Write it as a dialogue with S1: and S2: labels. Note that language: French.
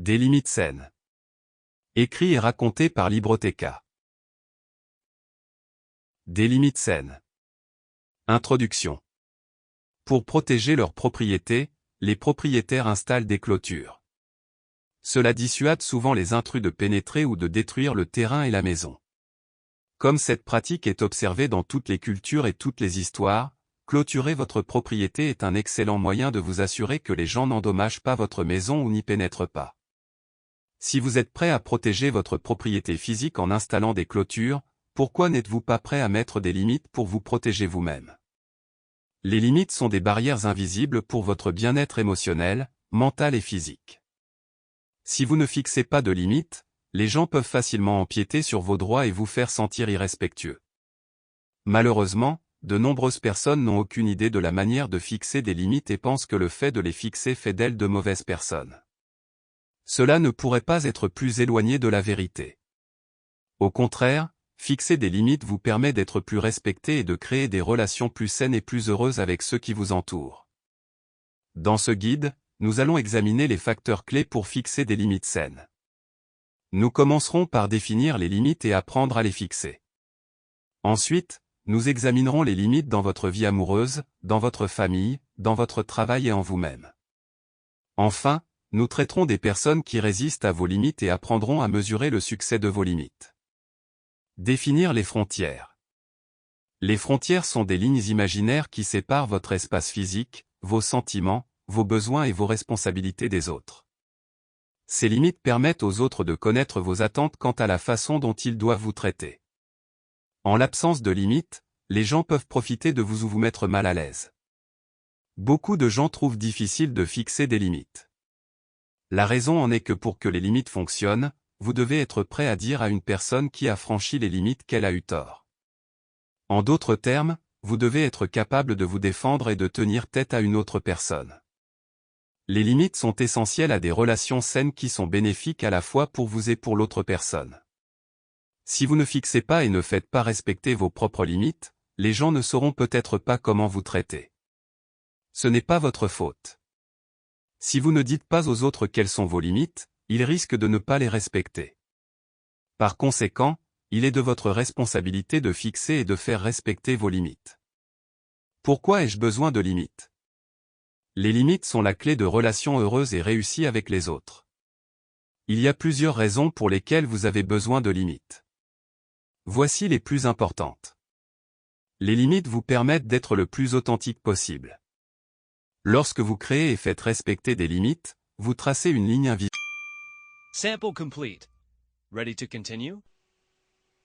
S1: Des limites saines. Écrit et raconté par Libroteca. Des limites saines. Introduction. Pour protéger leurs propriétés, les propriétaires installent des clôtures. Cela dissuade souvent les intrus de pénétrer ou de détruire le terrain et la maison. Comme cette pratique est observée dans toutes les cultures et toutes les histoires, clôturer votre propriété est un excellent moyen de vous assurer que les gens n'endommagent pas votre maison ou n'y pénètrent pas. Si vous êtes prêt à protéger votre propriété physique en installant des clôtures, pourquoi n'êtes-vous pas prêt à mettre des limites pour vous protéger vous-même? Les limites sont des barrières invisibles pour votre bien-être émotionnel, mental et physique. Si vous ne fixez pas de limites, les gens peuvent facilement empiéter sur vos droits et vous faire sentir irrespectueux. Malheureusement, de nombreuses personnes n'ont aucune idée de la manière de fixer des limites et pensent que le fait de les fixer fait d'elles de mauvaises personnes. Cela ne pourrait pas être plus éloigné de la vérité. Au contraire, fixer des limites vous permet d'être plus respecté et de créer des relations plus saines et plus heureuses avec ceux qui vous entourent. Dans ce guide, nous allons examiner les facteurs clés pour fixer des limites saines. Nous commencerons par définir les limites et apprendre à les fixer. Ensuite, nous examinerons les limites dans votre vie amoureuse, dans votre famille, dans votre travail et en vous-même. Enfin, nous traiterons des personnes qui résistent à vos limites et apprendrons à mesurer le succès de vos limites. Définir les frontières. Les frontières sont des lignes imaginaires qui séparent votre espace physique, vos sentiments, vos besoins et vos responsabilités des autres. Ces limites permettent aux autres de connaître vos attentes quant à la façon dont ils doivent vous traiter. En l'absence de limites, les gens peuvent profiter de vous ou vous mettre mal à l'aise. Beaucoup de gens trouvent difficile de fixer des limites. La raison en est que pour que les limites fonctionnent, vous devez être prêt à dire à une personne qui a franchi les limites qu'elle a eu tort. En d'autres termes, vous devez être capable de vous défendre et de tenir tête à une autre personne. Les limites sont essentielles à des relations saines qui sont bénéfiques à la fois pour vous et pour l'autre personne. Si vous ne fixez pas et ne faites pas respecter vos propres limites, les gens ne sauront peut-être pas comment vous traiter. Ce n'est pas votre faute. Si vous ne dites pas aux autres quelles sont vos limites, ils risquent de ne pas les respecter. Par conséquent, il est de votre responsabilité de fixer et de faire respecter vos limites. Pourquoi ai-je besoin de limites? Les limites sont la clé de relations heureuses et réussies avec les autres. Il y a plusieurs raisons pour lesquelles vous avez besoin de limites. Voici les plus importantes. Les limites vous permettent d'être le plus authentique possible. Lorsque vous créez et faites respecter des limites, vous tracez une ligne invisible.
S2: Sample complete. Ready to continue?